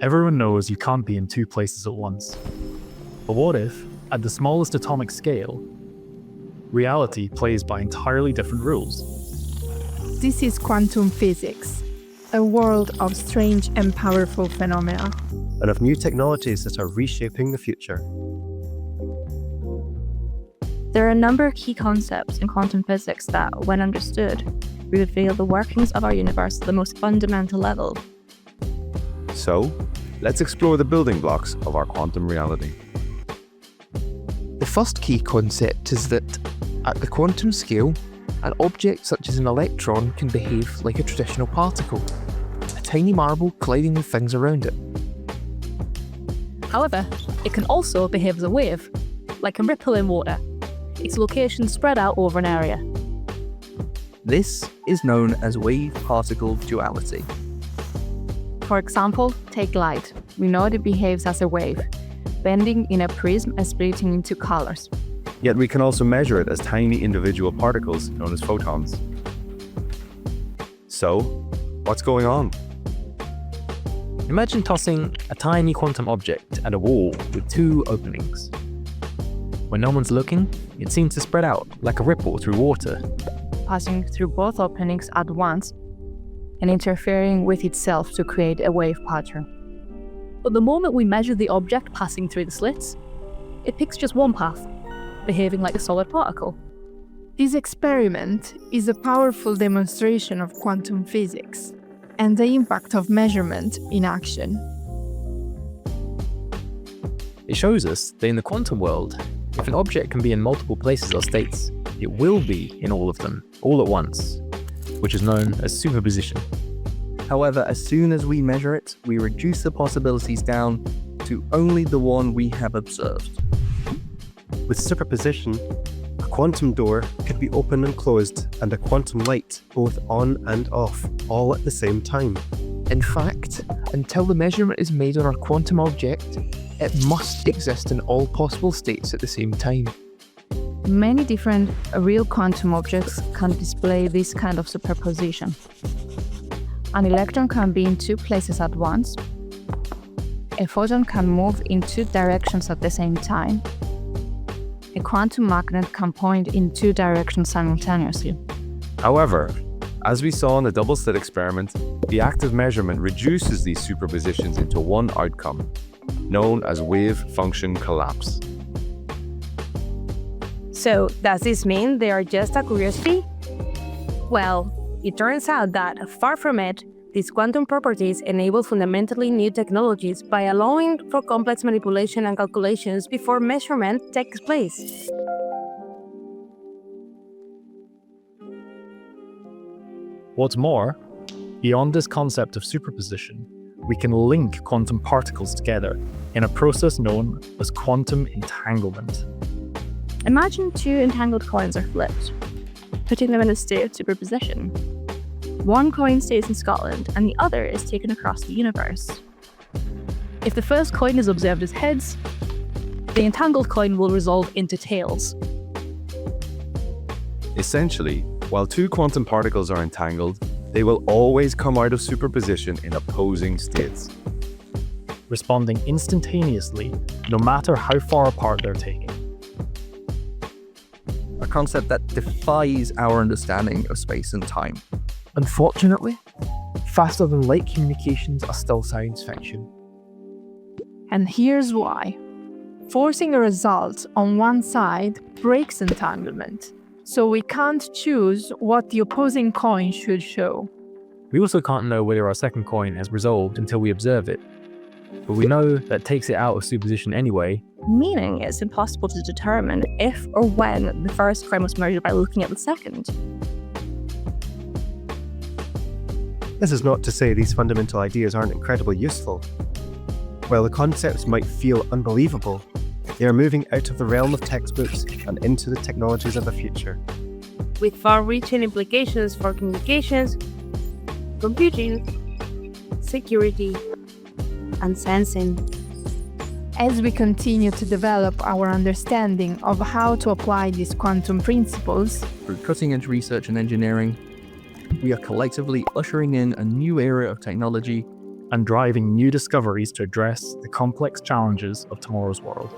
Everyone knows you can't be in two places at once. But what if, at the smallest atomic scale, reality plays by entirely different rules? This is quantum physics, a world of strange and powerful phenomena. And of new technologies that are reshaping the future. There are a number of key concepts in quantum physics that, when understood, reveal the workings of our universe at the most fundamental level. So, let's explore the building blocks of our quantum reality. The first key concept is that, at the quantum scale, an object such as an electron can behave like a traditional particle, a tiny marble colliding with things around it. However, it can also behave as a wave, like a ripple in water, its location spread out over an area. This is known as wave-particle duality. For example, take light. We know it behaves as a wave, bending in a prism and splitting into colors. Yet we can also measure it as tiny individual particles known as photons. So, what's going on? Imagine tossing a tiny quantum object at a wall with two openings. When no one's looking, it seems to spread out like a ripple through water, Passing through both openings at once and interfering with itself to create a wave pattern. But the moment we measure the object passing through the slits, it picks just one path, behaving like a solid particle. This experiment is a powerful demonstration of quantum physics and the impact of measurement in action. It shows us that in the quantum world, if an object can be in multiple places or states, it will be in all of them, all at once, which is known as superposition. However, as soon as we measure it, we reduce the possibilities down to only the one we have observed. With superposition, a quantum door could be open and closed, and a quantum light both on and off, all at the same time. In fact, until the measurement is made on our quantum object, it must exist in all possible states at the same time. Many different real quantum objects can display this kind of superposition. An electron can be in two places at once. A photon can move in two directions at the same time. A quantum magnet can point in two directions simultaneously. However, as we saw in the double slit experiment, the act of measurement reduces these superpositions into one outcome, known as wave-function collapse. So, does this mean they are just a curiosity? Well, it turns out that, far from it, these quantum properties enable fundamentally new technologies by allowing for complex manipulation and calculations before measurement takes place. What's more, beyond this concept of superposition, we can link quantum particles together in a process known as quantum entanglement. Imagine two entangled coins are flipped, putting them in a state of superposition. One coin stays in Scotland and the other is taken across the universe. If the first coin is observed as heads, the entangled coin will resolve into tails. Essentially, while two quantum particles are entangled, they will always come out of superposition in opposing states, responding instantaneously no matter how far apart they're taken. A concept that defies our understanding of space and time. Unfortunately, faster than light communications are still science fiction. And here's why. Forcing a result on one side breaks entanglement, so we can't choose what the opposing coin should show. We also can't know whether our second coin has resolved until we observe it, but we know that takes it out of superposition anyway. Meaning it's impossible to determine if or when the first coin was measured by looking at the second. This is not to say these fundamental ideas aren't incredibly useful. While the concepts might feel unbelievable, they are moving out of the realm of textbooks and into the technologies of the future. With far-reaching implications for communications, computing, security, and sensing. As we continue to develop our understanding of how to apply these quantum principles, Through cutting-edge research and engineering, we are collectively ushering in a new era of technology and driving new discoveries to address the complex challenges of tomorrow's world.